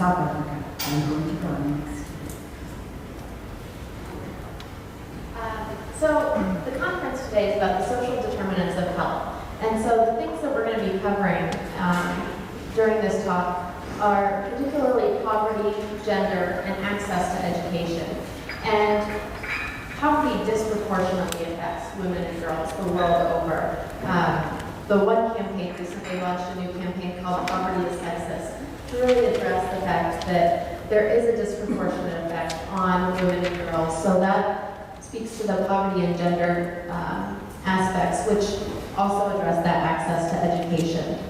South Africa. I'm going to go next. So the conference today is about the social determinants of health. And so the things that we're going to be covering during this talk are particularly poverty, gender, and access to education, and poverty disproportionately affects women and girls the world over. The one campaign recently launched a new campaign called Poverty is Sexist to really address the fact that there is a disproportionate effect on women and girls. So that speaks to the poverty and gender aspects, which also address that access to education.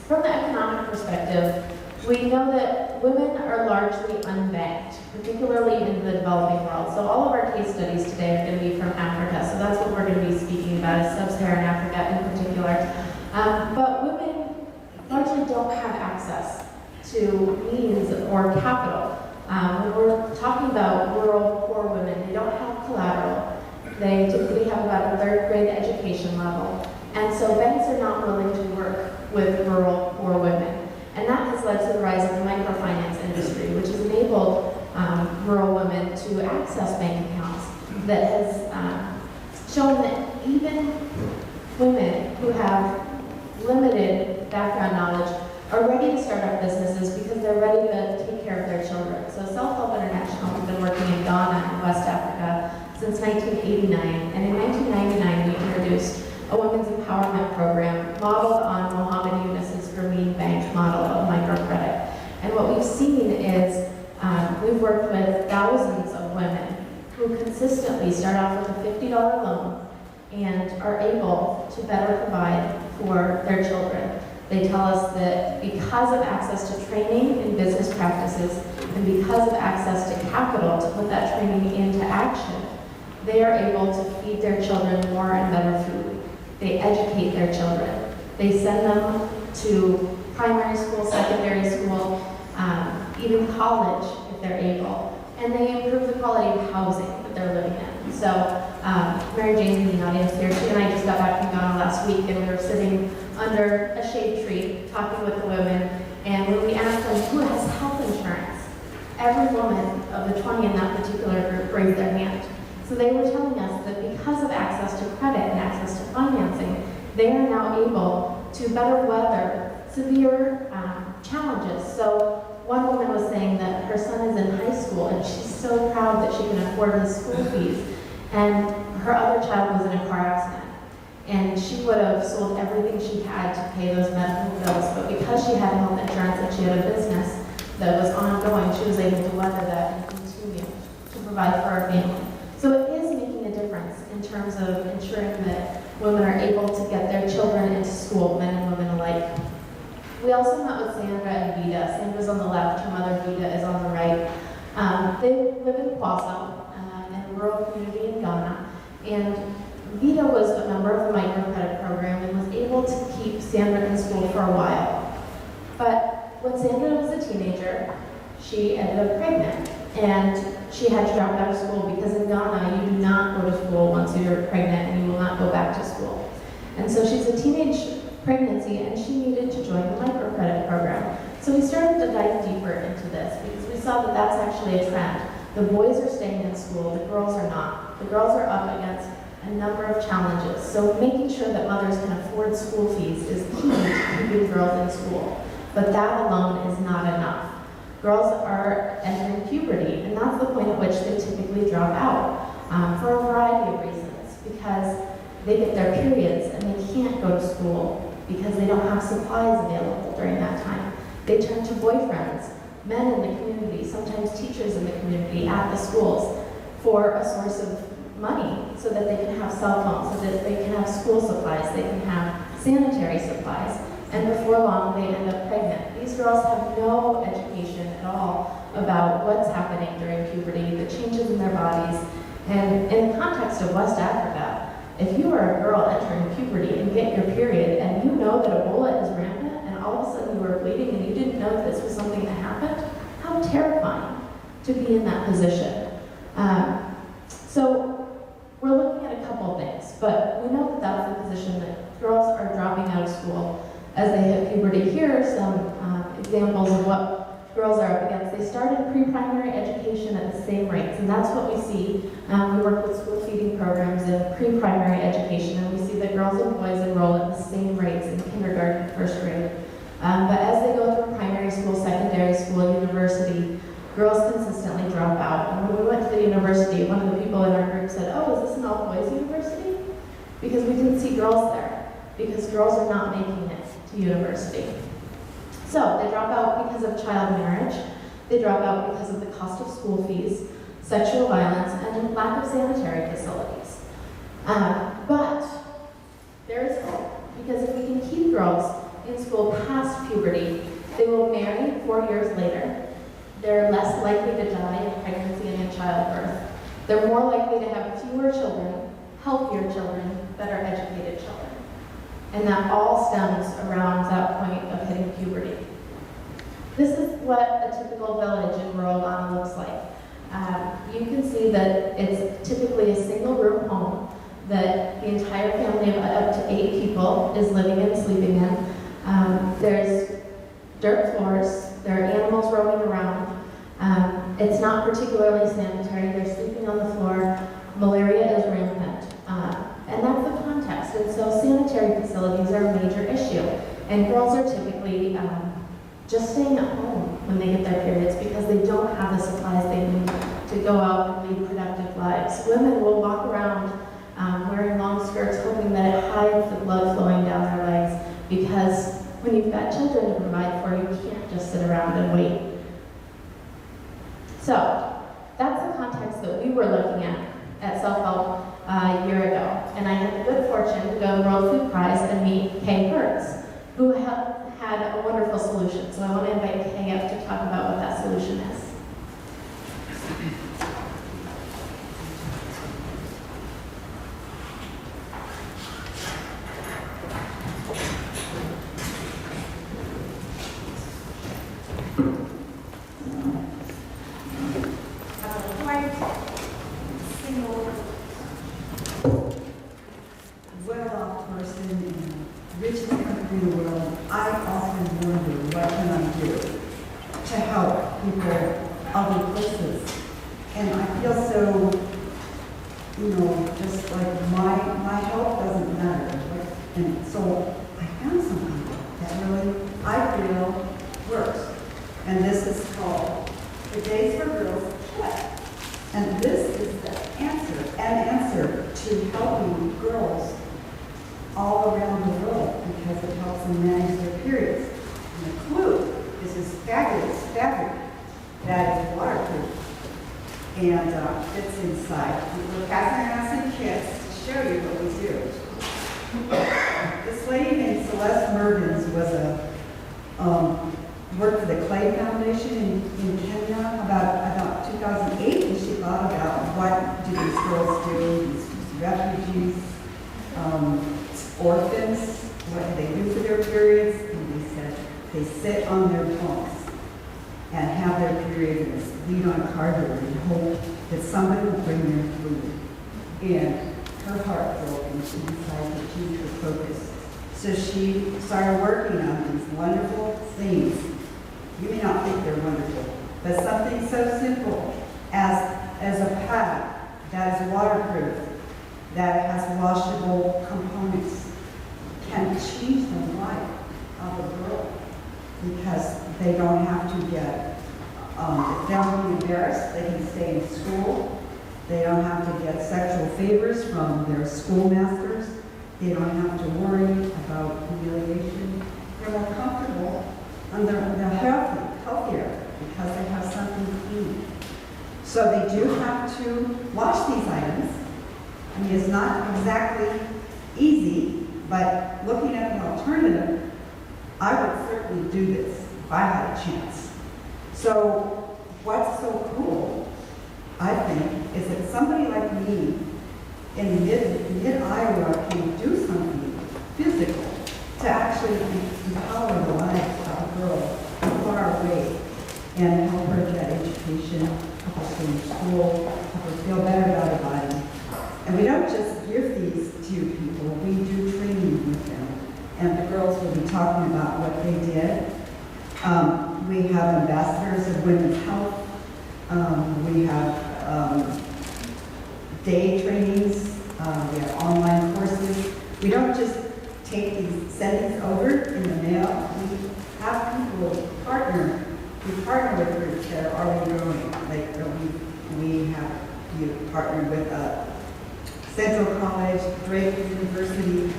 From the economic perspective, we know that women are largely unbanked, particularly in the developing world. So all of our case studies today are going to be from Africa. So that's what we're going to be speaking about, is sub-Saharan Africa in particular. But women largely don't have access to means or capital. When we're talking about rural poor women, they don't have collateral. They typically have about a third grade education level. And so banks are not willing to work with rural poor women. And that has led to the rise of the microfinance industry, which has enabled rural women to access bank accounts, that has shown that even women who have limited background knowledge are ready to start up businesses because they're ready to take care of their children. So Self-Help International has been working in Ghana and West Africa since 1989, and in 1999 we introduced a women's empowerment program modeled on Mohammed Yunus's Grameen Bank model of microcredit. And what we've seen is we've worked with thousands of women who consistently start off with a $50 loan and are able to better provide for their children. They tell us that because of access to training in business practices and because of access to capital to put that training into action, they are able to feed their children more and better food. They educate their children. They send them to primary school, secondary school, even college if they're able. And they improve the quality of housing that they're living in. So Mary Jane's in the audience here. She and I just got back from Ghana last week, and we were sitting under a shade tree talking with the women. And when we asked them who has health insurance, every woman of the 20 in that particular group raised their hand. So they were telling us that because of access to credit and access to financing, they are now able to better weather severe challenges. So one woman was saying that her son is in high school and she's so proud that she can afford his school fees. And her other child was in a car accident. And she would have sold everything she had to pay those medical bills. But because she had health insurance and she had a business that was ongoing, she was able to weather that and continue to provide for her family. So it is making a difference in terms of ensuring that women are able to get their children into school, men and women alike. We also met with Sandra and Vida. Sandra's on the left, her mother Vida is on the right. They live in Kwaso, in a rural community in Ghana. And Vida was a member of the microcredit program and was able to keep Sandra in school for a while. But when Sandra was a teenager, she ended up pregnant. And she had to drop out of school because in Ghana, you do not go to school once you're pregnant and you will not go back to school. And so she's a teenage pregnancy and she needed to join the microcredit program. So we started to dive deeper into this because we saw that that's actually a trend. The boys are staying in school, the girls are not. The girls are up against a number of challenges. So making sure that mothers can afford school fees is key to keeping girls in school. But that alone is not enough. Girls are entering puberty, and that's the point at which they typically drop out for a variety of reasons, because they get their periods and they can't go to school because they don't have supplies available during that time. They turn to boyfriends, men in the community, sometimes teachers in the community at the schools for a source of money so that they can have cell phones, so that they can have school supplies, they can have sanitary supplies. And before long, they end up pregnant. These girls have no education at all about what's happening during puberty, the changes in their bodies. And in the context of West Africa, if you are a girl entering puberty and get your period and you know that Ebola is rampant and all of a sudden you are bleeding and you didn't know this was something that happened, how terrifying to be in that position. So we're looking at a couple things, but we know that that's the position that girls are dropping out of school as they hit puberty. Here are some examples of what girls are up against. They start in pre-primary education at the same rates, and that's what we see. We work with school feeding programs in pre-primary education, and we see that girls and boys enroll at the same rates in kindergarten, first grade. But as they go through primary school, secondary school, university, girls consistently drop out. And when we went to the university, one of the people in our group said, "Oh, is this an all-boys university?" Because we didn't see girls there, because girls are not making it to university. So they drop out because of child marriage, they drop out because of the cost of school fees, sexual violence, and lack of sanitary facilities. But there is hope, because if we can keep girls in school past puberty, they will marry 4 years later. They're less likely to die in pregnancy and in childbirth. They're more likely to have fewer children, healthier children, better educated children. And that all stems around that point of hitting puberty. This is what a typical village in rural Ghana looks like. You can see that it's typically a single-room home that the entire family of up to 8 people is living and sleeping in. There's dirt floors, there are animals roaming around. It's not particularly sanitary, they're sleeping on the floor, malaria is rampant. And that's the context, and so sanitary facilities are a major issue. And girls are typically just staying at home when they get their periods because they don't have the supplies they need to go out and lead productive lives. Women will walk around wearing long skirts, hoping that it hides the blood flowing down their legs, because when you've got children to provide for, you can't just sit around and wait. So that's the context that we were looking at Self-Help a year ago. And I had the good fortune to go to World Food Prize and meet Kay Hertz, who had a wonderful solution. So I want to invite Kay up to talk about what that solution is. Worked for the Clay Foundation in Kenya about 2008, and she thought about what do these girls do, these refugees, orphans, what do they do for their periods? And they said they sit on their bunks and have their periods and lean on cardboard and hope that somebody will bring them food. And her heart broke and she decided to change her focus. So she started working on these wonderful things. You may not think they're wonderful, but something so simple as a pad that is waterproof, that has washable components, can change the life of a girl because they don't have to get, they don't be embarrassed, they can stay in school, they don't have to get sexual favors from their schoolmasters, they don't have to worry about humiliation, they're more comfortable and they're healthier because they have something to eat. So they do have to wash these items. I mean, it's not exactly easy, but looking at an alternative, I would certainly do this if I had a chance. So what's so cool, I think, is that somebody like me in mid-Iowa can do something physical to actually empower the life of a girl far away and help her get education, help her stay in school, help her feel better about her body. And we don't just give these to people, we do training with them. And the girls will be talking about what they did. We have ambassadors of women's health. We have day trainings. We have online courses. We don't just send these over in the mail. We have people partner. We partner with groups that are already growing. Like we partnered with Central College, Drake University,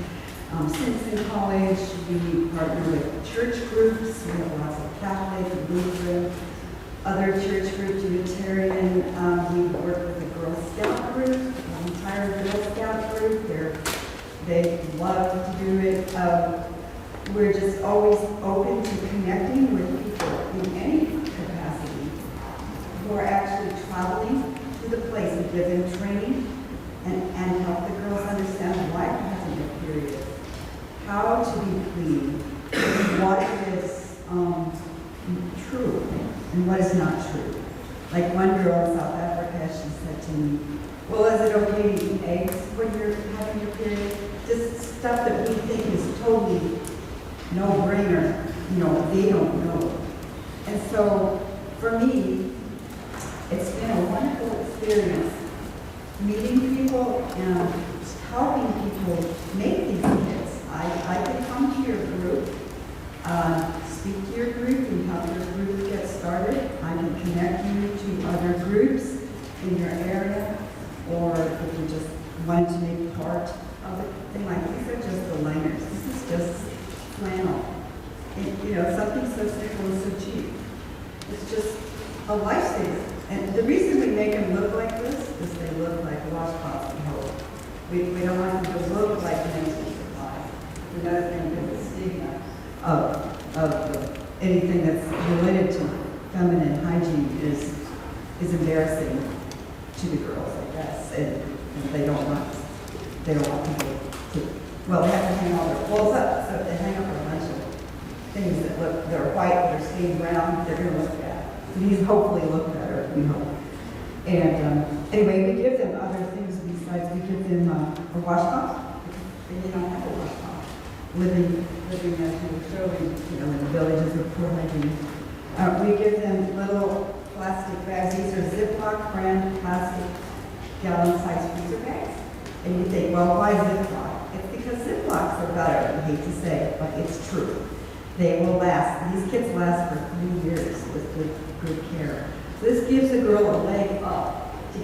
Simpson College. We partner with church groups. We have lots of Catholic, Lutheran, other church groups, Unitarian. We work with a Girl Scout group, an entire Girl Scout group. They love to do it. We're just always open to connecting with people in any capacity who are actually traveling to the place and give them training and help the girls understand why they're having their period, how to be clean, what is true and what is not true. Like one girl in South Africa, she said to me, well, is it okay to eat eggs when you're having your period? Just stuff that we think is totally no-brainer, they don't know. And so, for me, it's been a wonderful experience meeting people and helping people make these kits. I can come to your group, speak to your group and help your group get started. I can connect you to other groups in your area, or if you just want to make part of it. And like these are just the liners. This is just flannel. Something so simple and so cheap. It's just a lifesaver. And the reason we make them look like this is they look like washcloths, we hope. We don't want them to look like mental supplies. Another thing that the stigma of anything that's related to feminine hygiene is embarrassing to the girls, I guess. And they don't want people to, well, they have to hang all their clothes up, so if they hang up a bunch of things that are white, that are stained brown, they're going to look bad. These hopefully look better, we hope. And anyway, we give them other things besides, we give them a washcloth, because they don't have a washcloth. Living as we were showing, in the villages of poor hygiene. We give them little plastic bags. These are Ziploc brand plastic gallon-sized freezer bags. And you think, well, why Ziploc? It's because Ziplocs are better, I hate to say it, but it's true. They will last. These kits last for 3 years with good care. This gives a girl a leg up to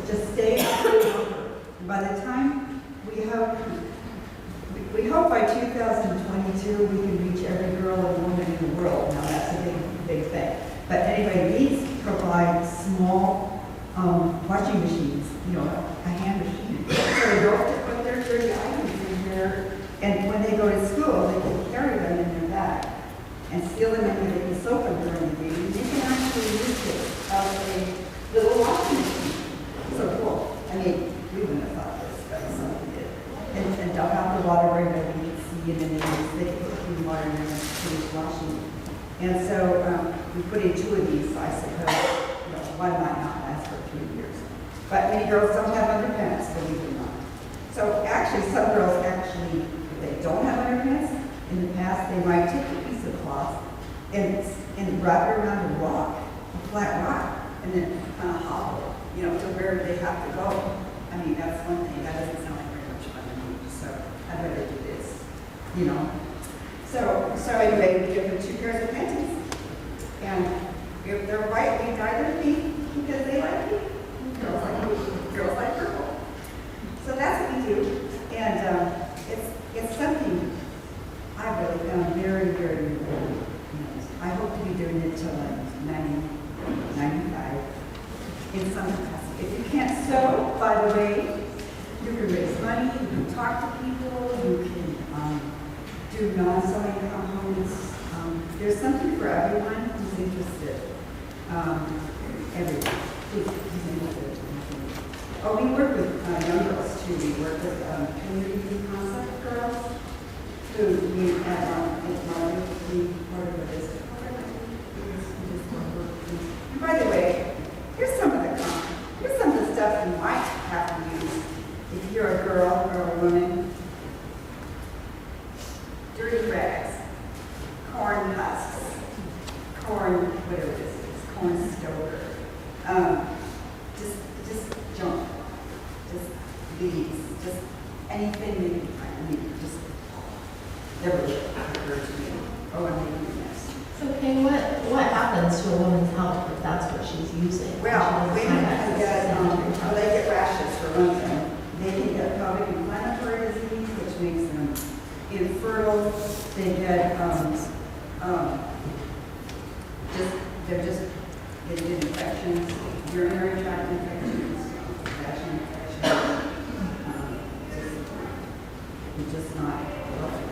just stay longer. By the time we hope by 2022 we can reach every girl and woman in the world. Now that's a big thing. But anyway, these provide small washing machines, a hand machine. So they don't have to put their dirty items in there. And when they go to school, they can carry them in their bag and seal them in, they can soak them during the day. And they can actually use it as a little washing machine. So cool. I mean, we wouldn't have thought this, but somebody did. And dump out the water where you can see, and then they can put clean water in there and finish washing. And so we put in 2 of these, I suppose. One might not last for 3 years. But many girls don't have underpants, believe it or not. So actually, some girls if they don't have underpants, in the past, they might take a piece of cloth and wrap it around a rock, a flat rock, and then kind of hobble, to where they have to go. I mean, that's one thing. That doesn't sound like very much fun to me. So I'd rather do this, So anyway, we give them 2 pairs of panties. And if they're white, we dye their feet because they like pink. Girls like purple. So that's what we do. And it's something I really found very, very rewarding. I hope to be doing it till I'm 90, 95 in some capacity. If you can't sew, by the way, you can raise money, you can talk to people, you can do non-sewing components. There's something for everyone who's interested. Everyone who's interested. Oh, we work with young girls too. We work with community concept girls who we at Martin, we part of the district program. And by the way, here's some of the stuff you might have to use if you're a girl or a woman. Dirty rags, corn husks, whatever it is, it's corn stover. Just junk, just leaves, just anything that you find, I mean, just never occurred to me. Oh, I'm making a mess. So, Kay, what happens to a woman's health if that's what she's using? Well, She women doesn't can have get, access to sanitary they get rashes for one thing. They can get pelvic inflammatory disease, which makes them infertile. They get, they get infections, urinary tract infections, vaginal infections. It's just not healthy.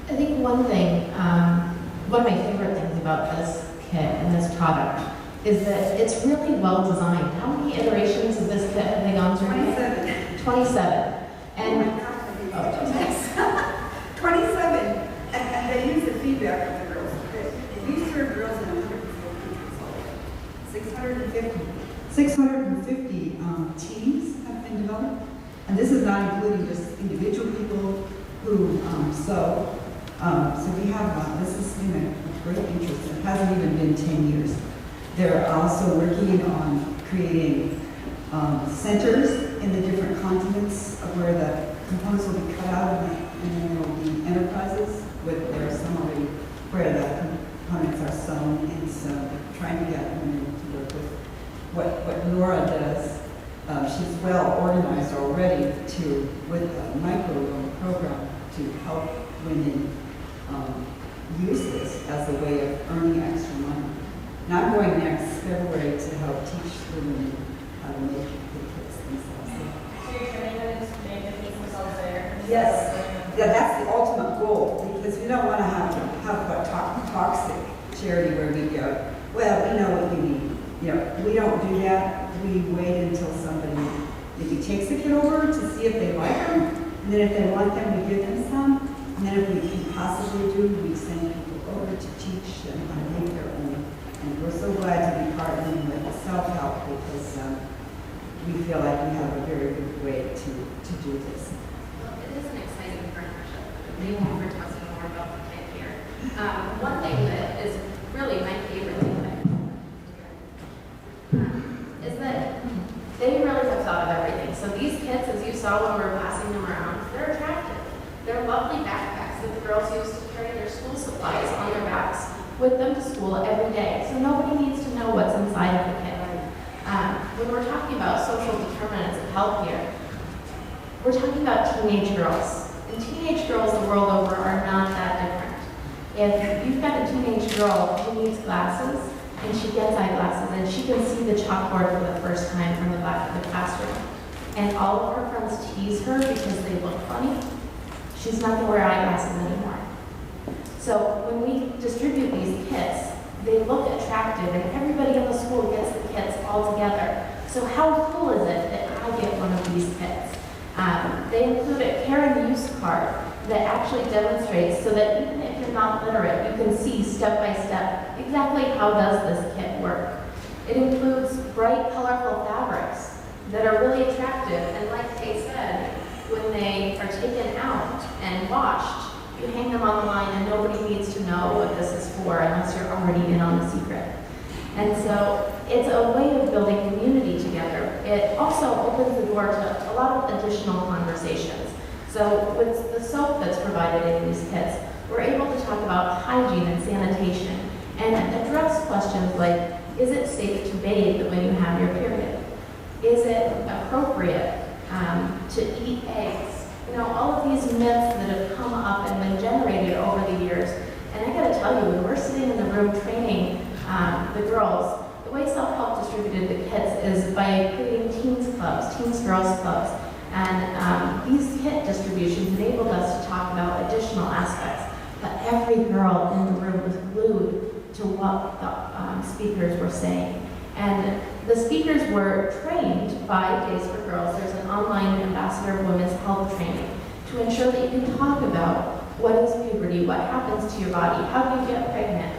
I think one thing, one of my favorite things about this kit and this product is that it's really well designed. How many iterations of this kit have they gone through? 27. 27. And oh my God, yes. 27. And they use the feedback of the girls. These are girls in 650 teams have been developed. And this is not including just individual people who sew. So we have, this has been a great interest. It hasn't even been 10 years. They're also working on creating centers in the different continents of where the components will be cut out and then there will be enterprises with their summary where the components are sewn. And so they're trying to get women to work with what Nora does. She's well organized already with a micro-loan program to help women use this as a way of earning extra money. And I'm going next February to help teach the women how to make the kits themselves. So you're training them to make the kits themselves there? Yes. Yeah, that's the ultimate goal, because we don't want to have a toxic charity where we go, well, we know what you need. You know, we don't do that. We wait until somebody maybe takes the kid over to see if they like them, and then if they want them, we give them some. And then if we can possibly do, we send people over to teach them how to make their own. And we're so glad to be partnering with self-help because we feel like we have a very good way to do this. Well, it is an exciting partnership. Thank you for talking more about the kit here. One thing that is really my favorite thing is that they really have thought of everything. So these kits, as you saw when we were passing them around, they're attractive. They're lovely backpacks that the girls use to carry their school supplies on their backs with them to school every day. So nobody needs to know what's inside of the kit. When we're talking about social determinants of health here, we're talking about teenage girls. And teenage girls the world over are not that different. If you've got a teenage girl who needs glasses, and she gets eyeglasses, and she can see the chalkboard for the first time from the back of the classroom, and all of her friends tease her because they look funny, she's not going to wear eyeglasses anymore. So when we distribute these kits, they look attractive, and everybody in the school gets the kits all together. So how cool is it that I get one of these kits? They include a care and use card that actually demonstrates so that even if you're not literate, you can see step by step exactly how does this kit work. It includes bright, colorful fabrics that are really attractive, and like Kay said, when they are taken out and washed, you hang them on the line and nobody needs to know what this is for unless you're already in on the secret. And so it's a way of building community together. It also opens the door to a lot of additional conversations. So with the soap that's provided in these kits, we're able to talk about hygiene and sanitation and address questions like, is it safe to bathe when you have your period? Is it appropriate to eat eggs? You know, all of these myths that have come up and been generated over the years. And I gotta tell you, when we're sitting in the room training the girls, the way Self-Help distributed the kits is by creating teens clubs, teens girls clubs. And these kit distributions enabled us to talk about additional aspects. But every girl in the room was glued to what the speakers were saying. And the speakers were trained by Days for Girls. There's an online ambassador of women's health training to ensure that you can talk about what is puberty, what happens to your body, how do you get pregnant,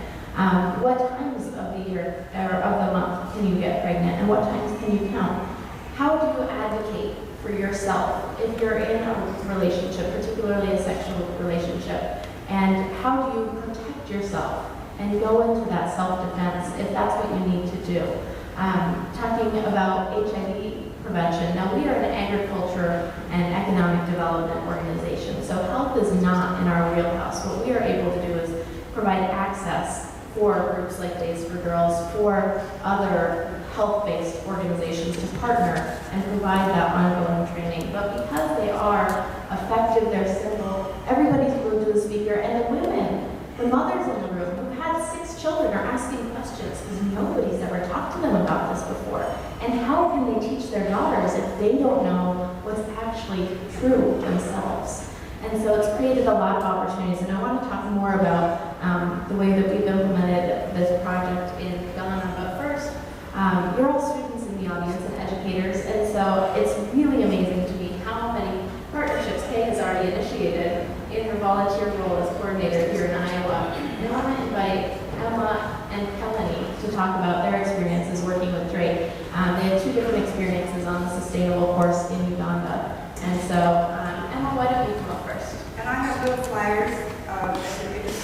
what times of the year or of the month can you get pregnant, and what times can you count. How do you advocate for yourself if you're in a relationship, particularly a sexual relationship, and how do you protect yourself and go into that self-defense if that's what you need to do. Talking about HIV prevention. Now, we are an agriculture and economic development organization, so health is not in our wheelhouse. What we are able to do is provide access for groups like Days for Girls, for other health-based organizations to partner and provide that ongoing training. But because they are effective, they're simple, everybody's glued to the speaker, and the women, the mothers in the room who had 6 children are asking questions because nobody's ever talked to them about this before. And how can they teach their daughters if they don't know what's actually true themselves? And so it's created a lot of opportunities, and I want to talk more about the way that we've implemented this project in Ghana. But first, you're all students in the audience and educators, and so it's really amazing to me how many partnerships Kay has already initiated in her volunteer role as coordinator here in Iowa. And I want to invite Emma and Kelly to talk about their experiences working with Drake. They had 2 different experiences on the sustainable course in Uganda. And so, Emma, why don't you come up first? And I have little flyers.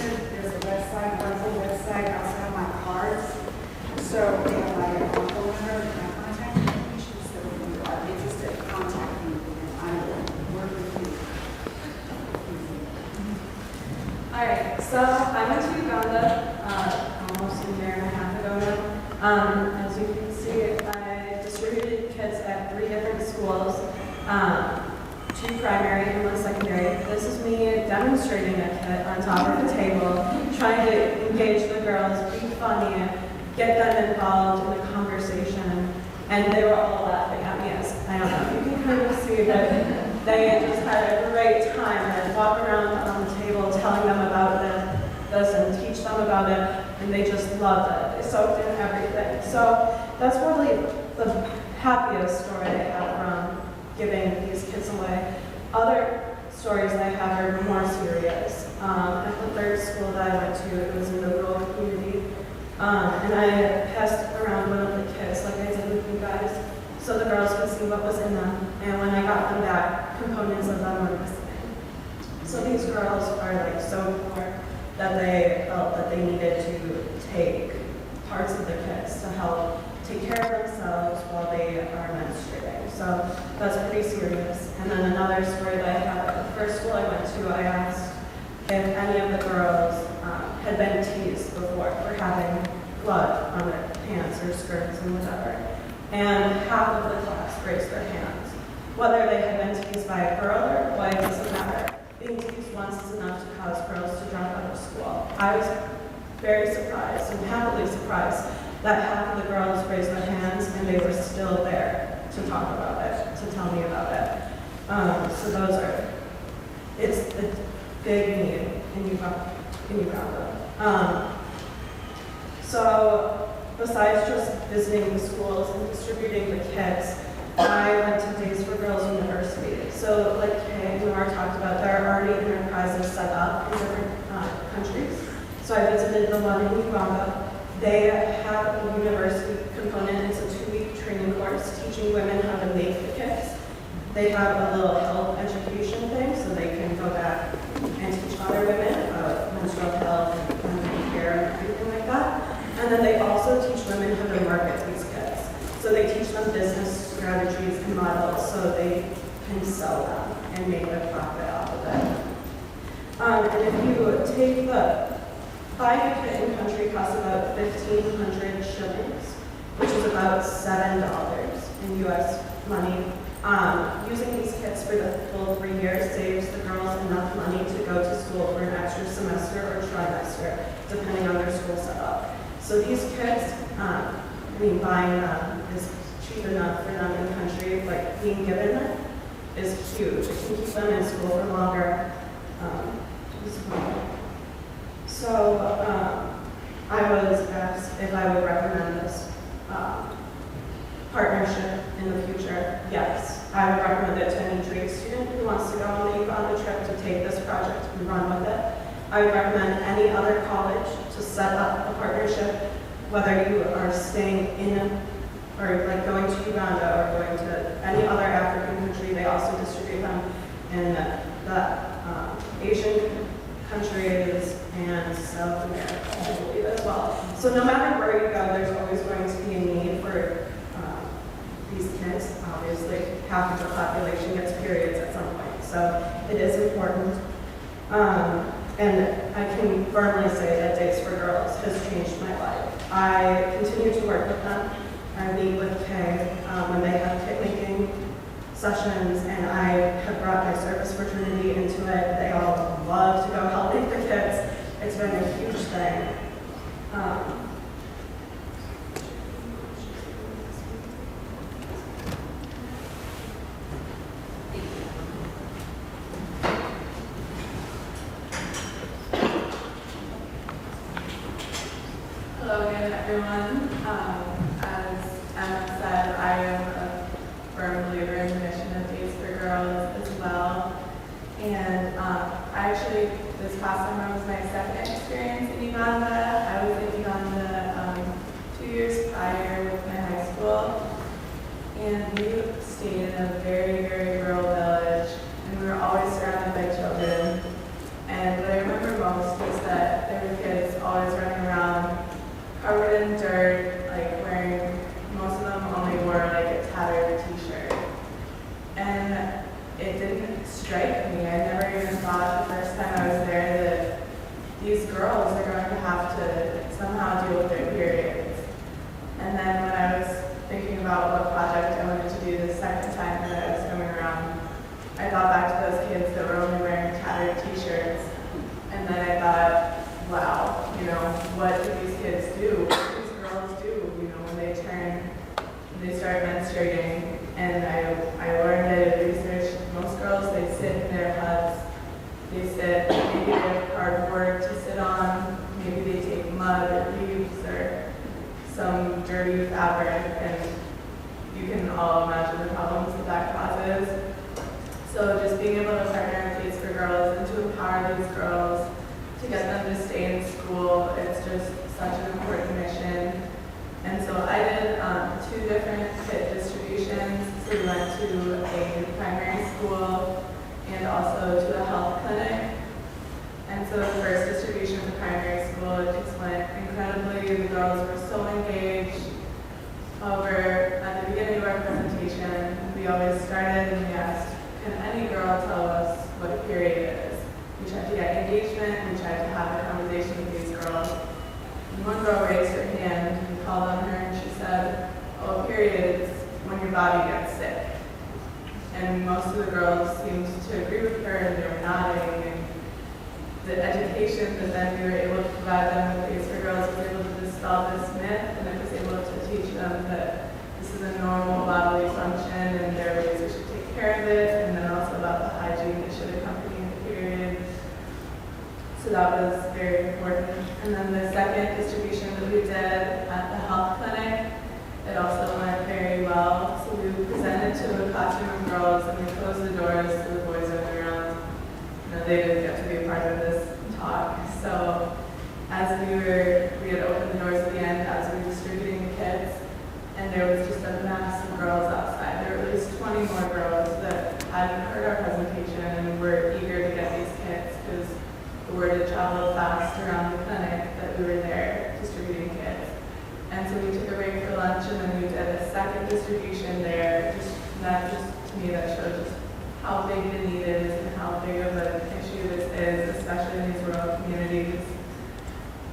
There's a website, wonderful website. I also have my cards. So we have my phone number and my contact information. So if you are interested, contact me and I will work with you. All right, so I went to Uganda almost a year and a half ago now. As you can see, I distributed kids at 3 different schools, 2 primary and 1 secondary. This is me demonstrating a kit on top of the table, trying to engage the girls, be funny, get them involved in the conversation, and they were all laughing at me. As I don't know if you can kind of see, but they just had a great time and walk around on the table telling them about this and teach them about it, and they just loved it. They soaked in everything. So that's really the happiest story I have from giving these kids away. Other stories I have are more serious. At the 3rd school that I went to, it was in the rural community, and I passed around one of the kits, like I did with you guys, so the girls could see what was in them. And when I got them back, components of them were missing. So these girls are like so poor that they felt that they needed to take parts of the kits to help take care of themselves while they are menstruating. So that's pretty serious. And then another story that I have at the first school I went to, I asked if any of the girls had been teased before for having blood on their pants or skirts and whatever. And half of the class raised their hands. Whether they had been teased by a girl or a boy, it doesn't matter. Being teased once is enough to cause girls to drop out of school. I was very surprised and happily surprised that half of the girls raised their hands and they were still there to talk about it, to tell me about it. So it's a big need in Uganda. So besides just visiting the schools and distributing the kits, I went to Days for Girls University. So like Kay and Nora talked about, there are already enterprises set up in different countries. So I visited the one in Uganda. They have a university component. It's a 2-week training course teaching women how to make the kits. They have a little health education thing so they can go back and teach other women about menstrual health and prenatal care and everything like that. And then they also teach women how to market these kits. So they teach them business strategies and models so they can sell them and make a profit off of it. And if you take buying a kit in country costs about 1,500 shillings, which is about $7 in US money. Using these kits for the full 3 years saves the girls enough money to go to school for an extra semester or trimester, depending on their school setup. So these kits, buying them is cheap enough for them in country, but being given them is huge. It can keep them in school for longer. So I was asked if I would recommend this partnership in the future. Yes, I would recommend it to any Drake student who wants to go on the Uganda trip to take this project and run with it. I would recommend any other college to set up a partnership, whether you are staying in or like going to Uganda or going to any other African country, they also distribute them in the Asian countries and South America, I believe, as well. So no matter where you go, there's always going to be a need for these kids. Obviously, half of the population gets periods at some point, so it is important. And I can firmly say that Days for Girls has changed my life. I continue to work with them. I meet with Kay when they have kit making sessions, and I have brought my service fraternity into it. They all love to go help make the kids. It's been a huge thing. Hello again, everyone. As Emma said, I am a firm believer in the mission of Days for Girls as well. And actually, this past summer was my second experience in Uganda. I was in Uganda 2 years prior with my high school. And we stayed in a very, very rural village. And we were always surrounded by children. And what I remember most was that there were kids always running around covered in dirt, like wearing, most of them only wore like a tattered t-shirt. And it didn't strike me. I never even thought the first time I was there that these girls are going to have to somehow deal with their periods. And then when I was thinking about what project I wanted to do the second time that I was going around, I thought back to those kids that were only wearing tattered t-shirts. And then I thought, wow, what do these kids do? What do these girls do, when they start menstruating? And I learned that in research, most girls, they sit in their huts. They sit, maybe they have cardboard to sit on, maybe they take mud or leaves or some dirty fabric, and you can all imagine the problems that causes. So just being able to partner with Days for Girls and to empower these girls, to get them to stay in school, it's just such an important mission. And so I did 2 different kit distributions. So we went to a primary school and also to a health clinic. And so the first distribution to primary school, it just went incredibly. The girls were so engaged. However, at the beginning of our presentation, we always started and we asked, can any girl tell us what a period is? We tried to get engagement, we tried to have a conversation with these girls. And one girl raised her hand, we called on her, and she said, oh, period is when your body gets sick. And most of the girls seemed to agree with her, and they were nodding. And the education that then we were able to provide them with Days for Girls was able to dispel this myth, and it was able to teach them that this is a normal bodily function, and there are ways we should take care of it, and then also about the hygiene that should accompany the period. So that was very important. And then the second distribution that we did at the health clinic, it also went very well. So we presented to a classroom of girls, and we closed the doors to the boys running around. They didn't get to be a part of this talk. So as we had opened the doors at the end as we were distributing the kits, and there was just a mass of girls outside. There were at least 20 more girls that hadn't heard our presentation and were eager to get these kits because the word had traveled fast around the clinic that we were there distributing kits. And so we took a break for lunch, and then we did a second distribution there. To me, that showed just how big the need is and how big of an issue this is, especially in these rural communities.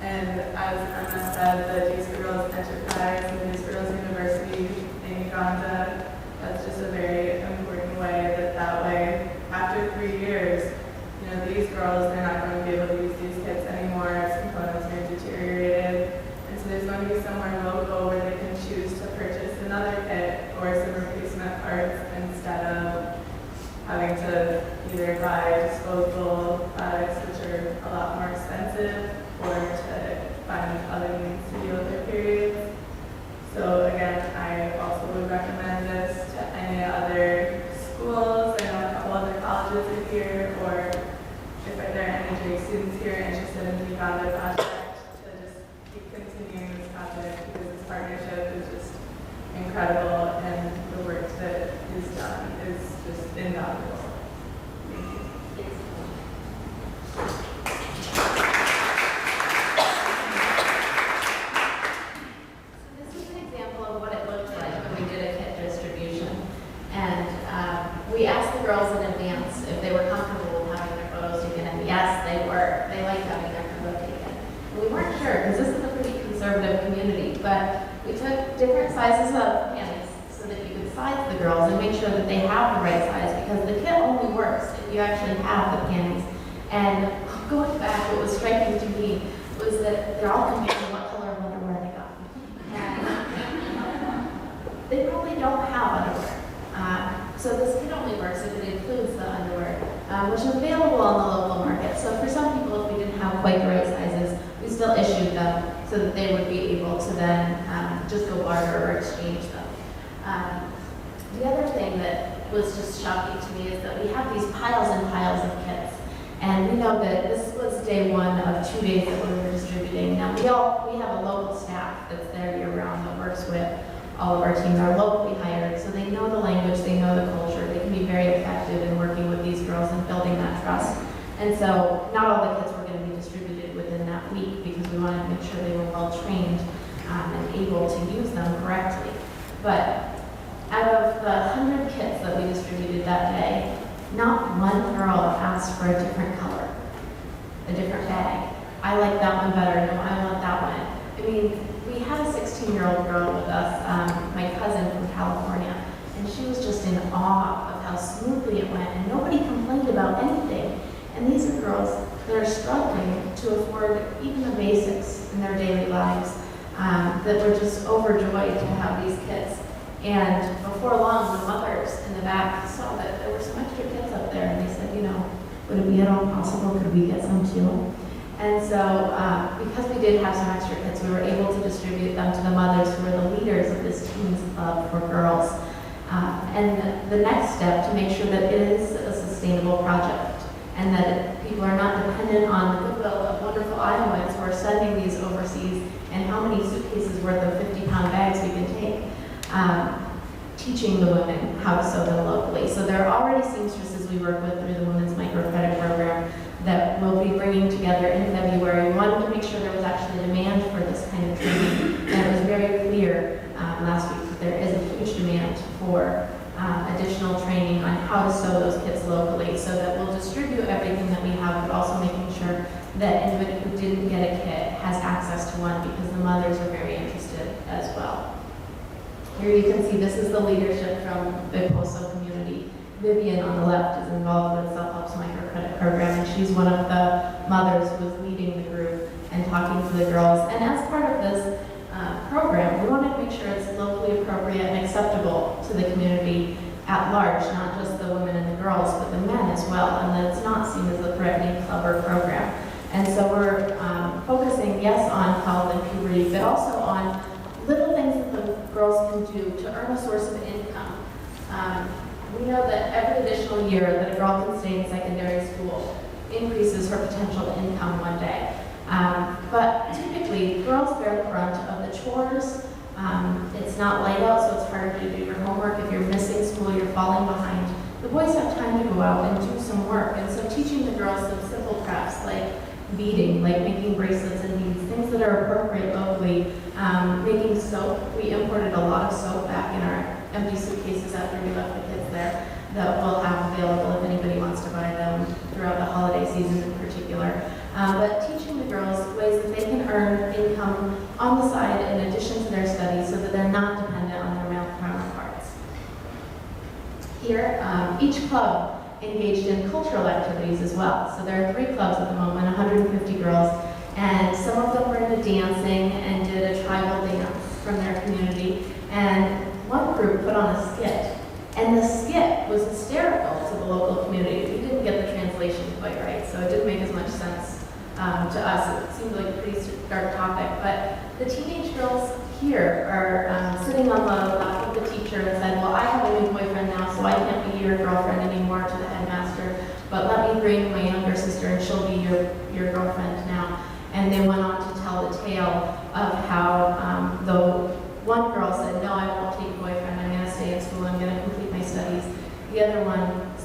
And as Emma said, the Days for Girls Enterprise and Days for Girls University in Uganda, that's just a very important way that way, after 3 years, these girls, they're not going to be able to use these kits anymore as components are deteriorated. And so there's going to be somewhere local where they can choose to purchase another kit or some replacement parts instead of having to either buy disposable products, which are a lot more expensive, or to find other means to deal with their periods. So again, I also would recommend this to any other schools. I know a couple other colleges are here, or if there are any JAG students here interested in the Uganda project, to just keep continuing this project, because this partnership is just incredible, and the work that is done is just invaluable. Thank you. This is an example of what it looked like when we did a kit distribution. And we asked the girls in advance if they were comfortable with having their photos taken, and yes, they were. They liked having their photo taken. And we weren't sure, because this is a pretty conservative community, but we took different sizes of panties so that you could size the girls and make sure that they have the right size, because the kit only works if you actually have the panties. And going back, what was striking to me was that they're all comparing what color of underwear they got. And they probably don't have underwear. So this kit only works if it includes the underwear, which is available on the local market. So for some people, if we didn't have quite the right sizes, we still issued them so that they would be able to then just go barter or exchange them. The other thing that was just shocking to me is that we have these piles and piles of kits. And we know that this was day one of 2 days that we were distributing. Now we have a local staff that's there year round that works with all of our team. They're locally hired, so they know the language, they know the culture. They can be very effective in working with these girls and building that trust. And so not all the kits were going to be distributed within that week, because we wanted to make sure they were well trained and able to use them correctly. But out of the 100 kits that we distributed that day, not one girl asked for a different color, a different bag. I like that one better. No, I want that one. I mean, we had a 16-year-old girl with us, my cousin from California, and she was just in awe of how smoothly it went, and nobody complained about anything. And these are girls that are struggling to afford even the basics in their daily lives, that were just overjoyed to have these kits. And before long, the mothers in the back saw that there were some extra kits up there, and they said, you know, would it be at all possible, could we get some too? And so, because we did have some extra kits, we were able to distribute them to the mothers who were the leaders of this teens club for girls. And the next step, to make sure that it is a sustainable project and that people are not dependent on the goodwill of wonderful Iowans who are sending these overseas and how many suitcases worth of 50-pound bags we can take, teaching the women how to sew them locally. So there are already seamstresses we work with through the Women's Microcredit Program that we'll be bringing together in February. We wanted to make sure there was actually demand for this kind of training, and it was very clear last week that there is a huge demand for additional training on how to sew those kits locally, so that we'll distribute everything that we have, but also making sure that anybody who didn't get a kit has access to one, because the mothers are very interested as well. Here you can see this is the leadership from the Poso community. Vivian on the left is involved with Self-Help's microcredit program, and she's one of the mothers who was leading the group and talking to the girls. And as part of this program, we wanted to make sure it's locally appropriate and acceptable to the community at large, not just the women and the girls, but the men as well, and that it's not seen as a threatening club or program. And so we're focusing, yes, on health and puberty, but also on little things that the girls can do to earn a source of income. We know that every additional year that a girl can stay in secondary school increases her potential income one day. But typically, girls bear the brunt of the chores. It's not light out, so it's harder to do your homework. If you're missing school, you're falling behind. The boys have time to go out and do some work. And so teaching the girls some simple crafts like beading, like making bracelets and beads, things that are appropriate locally. Making soap. We imported a lot of soap back in our empty suitcases after we left the kids there that we'll have available if anybody wants to buy them throughout the holiday season in particular. But teaching the girls ways that they can earn income on the side in addition to their studies, so that they're not dependent on their male counterparts. Here, each club engaged in cultural activities as well. So there are 3 clubs at the moment, 150 girls, and some of them were into dancing and did a tribal dance from their community. And one group put on a skit, and the skit was hysterical to the local community. We didn't get the translation quite right, so it didn't make as much sense to us. It seemed like a pretty dark topic, but the teenage girls here are sitting on the lap of the teacher and said, well, I have a new boyfriend now, so I can't be your girlfriend anymore, to the headmaster, but let me bring my younger sister and she'll be your girlfriend now. And they went on to tell the tale of how the one girl said, no, I won't take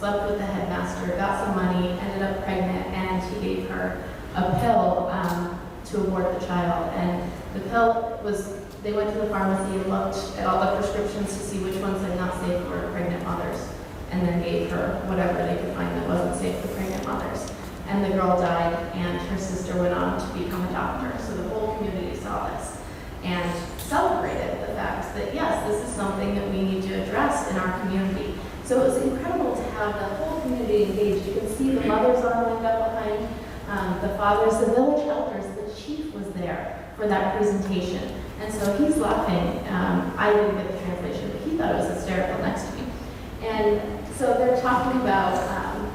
slept with the headmaster, got some money, ended up pregnant, and he gave her a pill to abort the child. And the pill was, they went to the pharmacy and looked at all the prescriptions to see which ones said not safe for pregnant mothers, and then gave her whatever they could find that wasn't safe for pregnant mothers. And the girl died, and her sister went on to become a doctor. So the whole community saw this and celebrated the fact that, yes, this is something that we need to address in our community. So it was incredible to have the whole community engaged. You can see the mothers are lined up behind, the fathers, the village elders, the chief was there for that presentation. And so he's laughing. I didn't get the translation, but he thought it was hysterical next to me. And so they're talking about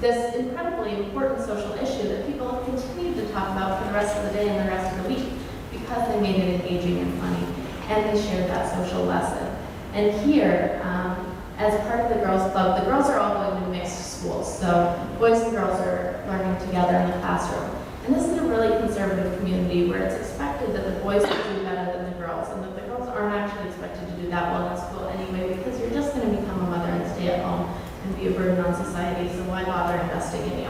this incredibly important social issue that people have continued to talk about for the rest of the day and the rest of the week because they made it engaging and funny, and they shared that social lesson. And here, as part of the girls' club, the girls are all going to mixed schools, so boys and girls are learning together in the classroom. And this is a really conservative community where it's expected that the boys will do better than the girls, and that the girls aren't actually expected to do that well in school anyway, because you're just going to become a mother and stay at home and be a burden on society, so why bother investing in you?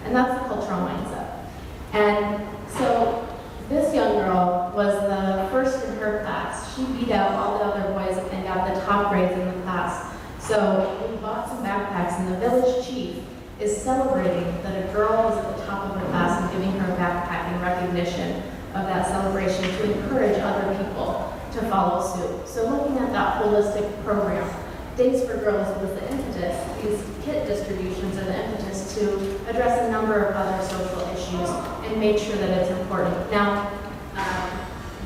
And that's the cultural mindset. And so this young girl was the first in her class. She beat out all the other boys and got the top grades in the class. So we bought some backpacks, and the village chief is celebrating that a girl was at the top of her class and giving her a backpack in recognition of that celebration to encourage other people to follow suit. So looking at that holistic program, Days for Girls was the impetus. These kit distributions are the impetus to address a number of other social issues and make sure that it's important. Now,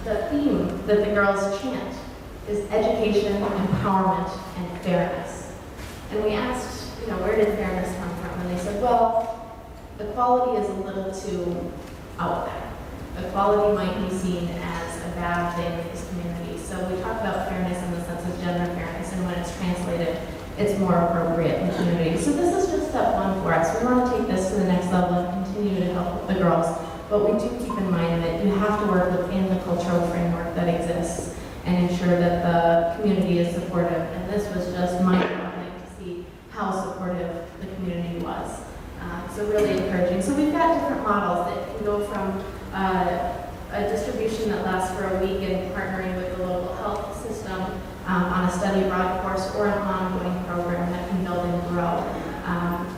the theme that the girls chant is education, empowerment, and fairness. And we asked, where did fairness come from? And they said, well, equality is a little too out there. Equality might be seen as a bad thing in this community. So we talk about fairness in the sense of gender fairness, and when it's translated, it's more appropriate in the community. So this is just step one for us. We want to take this to the next level and continue to help the girls, but we do keep in mind that you have to work within the cultural framework that exists and ensure that the community is supportive. And this was just mind-boggling to see how supportive the community was. So really encouraging. So we've got different models that can go from a distribution that lasts for a week and partnering with the local health system on a study abroad course, or an ongoing program that can build and grow.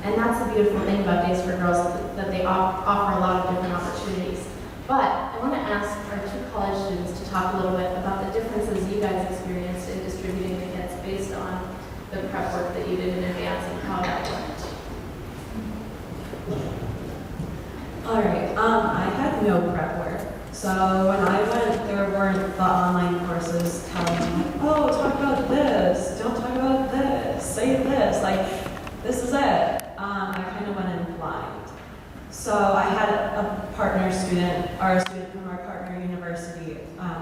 And that's the beautiful thing about Days for Girls, that they offer a lot of different opportunities. But I want to ask our two college students to talk a little bit about the differences you guys experienced in distributing the kits based on the prep work that you did in advance and how that worked. All right, I had no prep work. So when I went, there weren't the online courses telling me, oh, talk about this, don't talk about this, say this, like, this is it. I kind of went in blind. So I had a partner student, or a student from our partner university,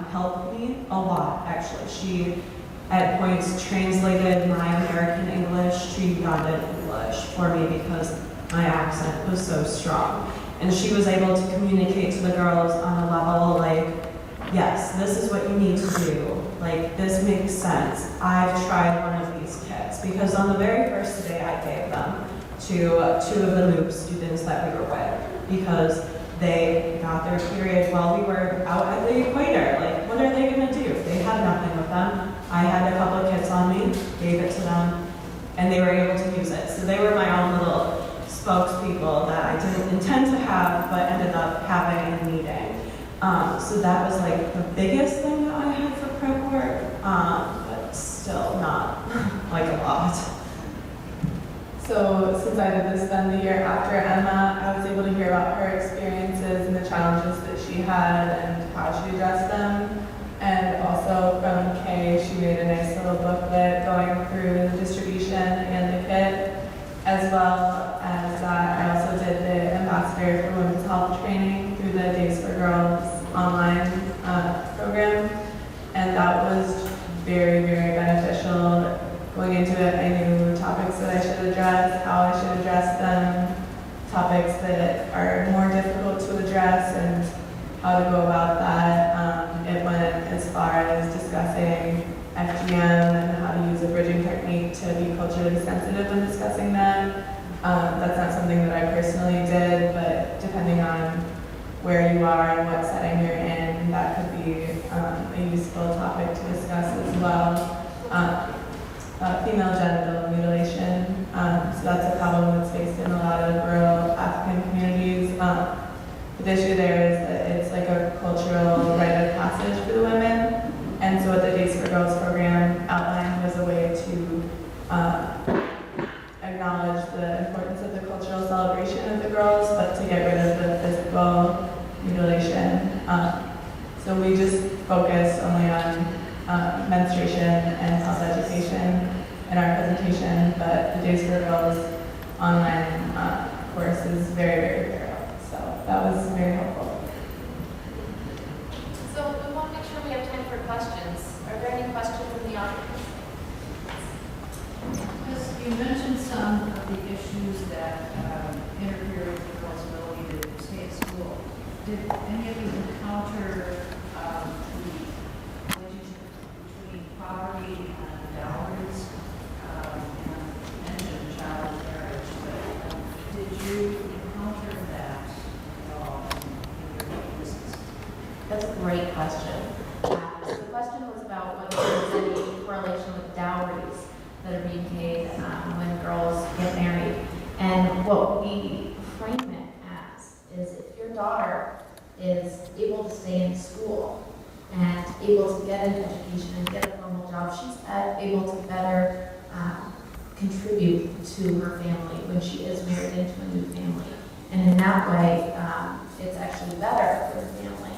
help me a lot, actually. She, at points, translated my American English to Ugandan English for me because my accent was so strong. And she was able to communicate to the girls on a level like, yes, this is what you need to do. Like, this makes sense. I've tried one of these kits. Because on the very first day I gave them to two of the MOOC students that we were with, because they got their period while we were out at the equator. Like, what are they gonna do? They had nothing with them. I had a couple of kits on me, gave it to them, and they were able to use it. So they were my own little spokespeople that I didn't intend to have, but ended up having and needing. So that was like the biggest thing that I had for prep work, but still not like a lot. So since I did this then the year after Emma, I was able to hear about her experiences and the challenges that she had and how she addressed them. And also from Kay, she made a nice little booklet going through the distribution and the kit, as well as I also did the Ambassador for Women's Health training through the Days for Girls online program. And that was very, very beneficial. Going into it, I knew topics that I should address, how I should address them, topics that are more difficult to address, and how to go about that. It went as far as discussing FGM and how to use a bridging technique to be culturally sensitive when discussing that. on where you are and what setting you're in. That could be a useful topic to discuss as well. Female genital mutilation. So that's a problem that's faced in a lot of rural African communities. The issue there is that it's like a cultural rite of passage for the women. And so what the Days for Girls program outlined was a way to acknowledge the importance of the cultural celebration of the girls, but to get rid of the physical mutilation. So we just focus only on menstruation and health education in our presentation, but the Days for Girls online course is very, very thorough. So that was very helpful. So we want to make sure we have time for questions. Are there any questions in the audience? Yes, you mentioned some of the issues that interfere with the girls' ability to stay at school. Did any of you encounter the relationship between poverty and dowries? And mentioned child marriage, but did you encounter that at all in your business? That's a great question. So the question was about whether there's any correlation with dowries that are being paid when girls get married. And what we frame it as is if your daughter is able to stay in school and able to get an education and get a formal job, she's able to better contribute to her family when she is married into a new family. And in that way, it's actually better for the family.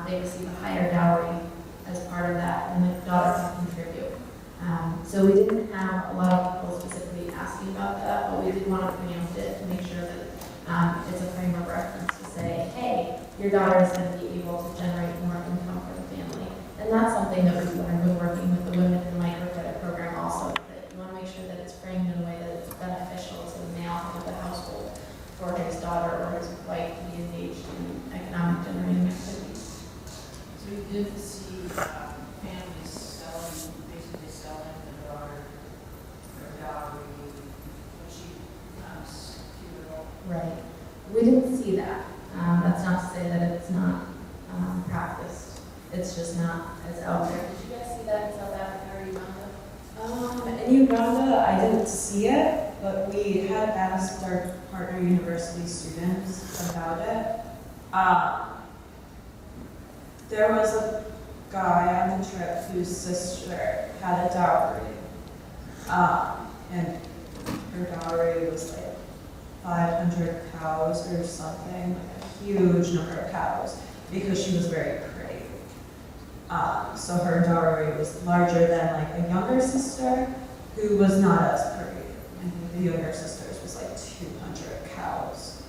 They receive a higher dowry as part of that, and the daughter can contribute. So we didn't have a lot of people specifically asking about that, but we did want to preempt it to make sure that it's a frame of reference to say, hey, your daughter is going to be able to generate more income for the family. And that's something that we've learned when working with the Women in the Microcredit program also, that you want to make sure that it's framed in a way that it's beneficial to the male head of the household for his daughter or his wife to be engaged in economic generating activities. So you did see families basically selling the daughter their dowry when she becomes pubertal. Right. We didn't see that. That's not to say that it's not practiced. It's just not as out there. Did you guys see that in South Africa or Uganda? In Uganda, I didn't see it, but we had asked our partner university students about it. There was a guy on the trip whose sister had a dowry, and her dowry was like 500 cows or something, like a huge number of cows, because she was very pretty. So her dowry was larger than like a younger sister who was not as pretty. I think the younger sister's was like 200 cows.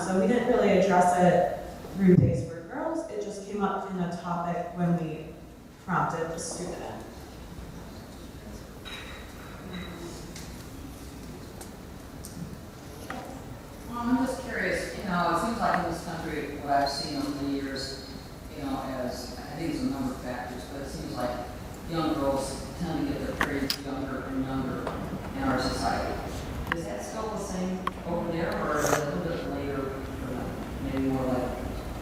So we didn't really address it through Days for Girls. It just came up in a topic when we prompted the student. Well, I'm just curious, it seems like in this country, what I've seen over the years, as I think it's a number of factors, but it seems like young girls tend to get their periods younger and younger in our society. Is that still the same over there, or is it a little bit later, for them? Maybe more like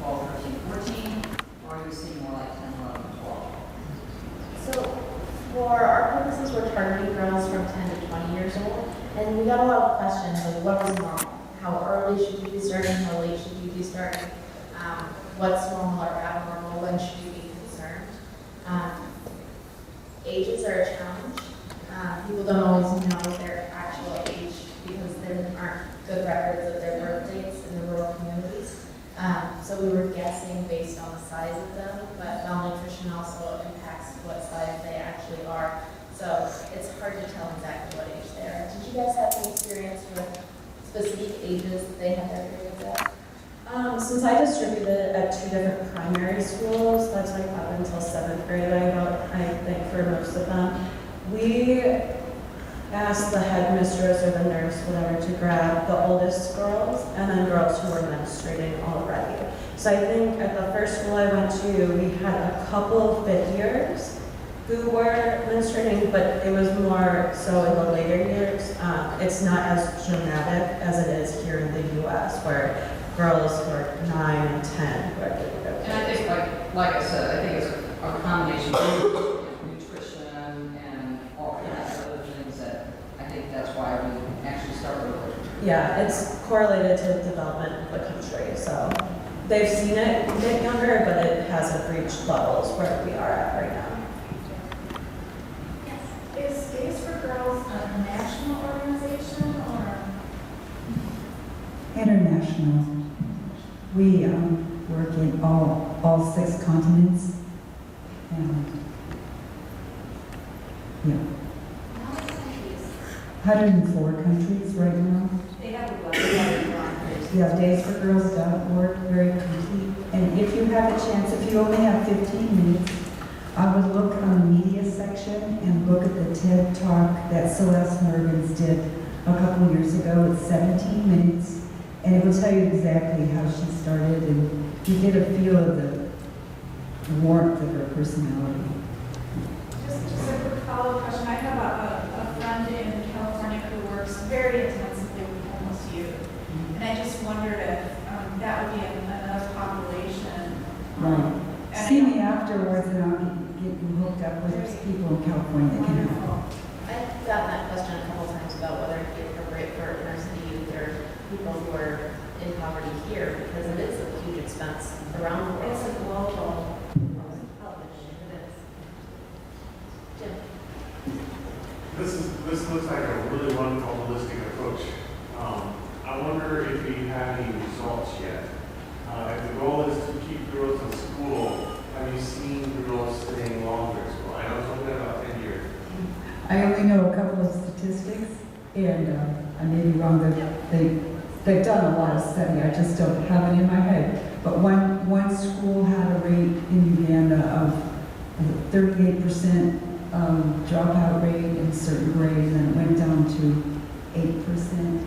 12, 13, 14, or are you seeing more like 10, 11, 12? So for our purposes, we're targeting girls from 10 to 20 years old, and we got a lot of questions like what is normal? How early should you be starting? How late should you be starting? What's normal or abnormal? When should you be concerned? Ages are a challenge. People don't always know their actual age because there aren't good records of their birth dates in the rural communities. So we were guessing based on the size of them, but malnutrition also impacts what size they actually are. So it's hard to tell exactly what age they are. Did you guys have any experience with specific ages that they had their periods at? Since I distributed it at 2 different primary schools, that's like up until 7th grade, I think for most of them, we asked the headmistress or the nurse, whatever, to grab the oldest girls and then girls who were menstruating already. So I think at the first school I went to, we had a couple of 5th years who were menstruating, but it was more so in the later years. It's not as dramatic as it is here in the US, where girls who are 9 and 10 who are doing it. And I think, like I said, I think it's a combination of nutrition and all kinds of other things that I think that's why we actually started with it. Yeah, it's correlated to development of the country, so they've seen it get younger, but it hasn't reached levels where we are at right now. Is Gays for Girls a national organization or? International. We work in all 6 continents. And, yeah, 104 countries right now. They have a website on Yeah, daysforgirls.org, very complete. And if you have a chance, if you only have 15 minutes, I would look on the media section and look at the TED Talk that Celeste Morgans did a couple years ago. It's 17 minutes, and it will tell you exactly how she started, and you get a feel of the warmth of her personality. Just a quick follow-up question. I have a friend in California who works very intensively with homeless youth. And I just wondered if that would be another population. Right. And See I me don't- afterwards, and I'll get you hooked up with there's people in California that can help. Wonderful. I've gotten that question a couple times about whether it be appropriate for inner city youth or people who are in poverty here, because it is a huge expense around the world. It's a global. It is. Jim? This looks like a really wonderful holistic approach. I wonder if we have any results yet. If the goal is to keep girls in school, have you seen girls staying longer in school? I know it's only been about 10 years. I only know a couple of statistics, and I may be wrong, they've done a lot of study, I just don't have it in my head. But one school had a rate in Uganda of 38% dropout rate in certain grades, and it went down to 8%.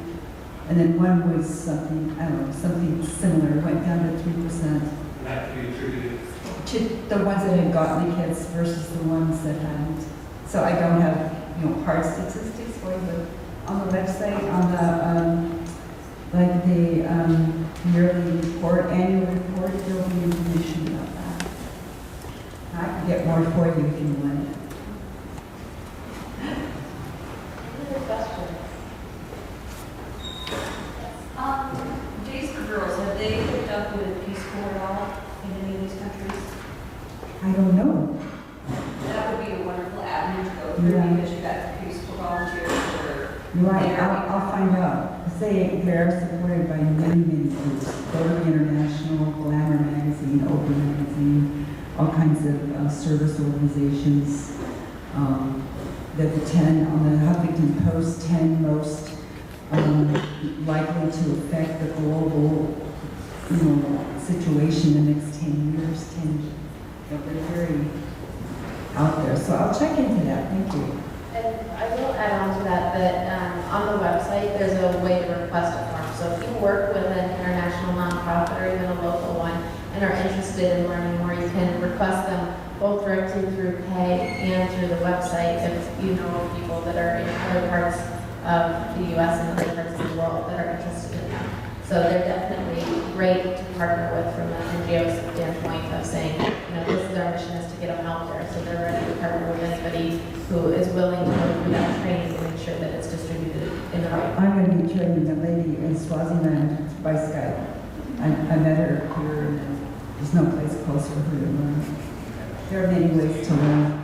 And then one was something, I don't know, something similar, went down to 3%. And that can be attributed. To the ones that had gotten the kids versus the ones that hadn't. So I don't have, hard statistics for you, but on the website, on the yearly report, annual report, there'll be information about that. I can get more for you if you want it. Any other questions? Days for Girls, have they hooked up with Peace Corps at all in any of these countries? I don't know. That would be a wonderful avenue to go through Yeah. because you've got Peace Corps volunteers or. You're right, I'll find out. They're supported by many groups. Puberty International, Glamour Magazine, Open Magazine, all kinds of service organizations. That the 10 on the Huffington Post, 10 most likely to affect the global, situation in the next 10 years. They're very out there. So I'll check into that. Thank you. And I will add on to that, on the website, there's a way to request a form. So if you work with an international nonprofit or even a local one and are interested in learning more, you can request them both directly through Pay and through the website if you know of people that are in other parts of the U.S. and other parts of the world that are interested in them. So they're definitely great to partner with from an NGO standpoint of saying, this is our mission is to get them out there. So they're ready to partner with anybody who is willing to go through that training to make sure that it's distributed in the right way. I'm going to be training a lady in Swaziland by Skype. I met her here, and there's no place closer for her to learn. There are many ways to learn.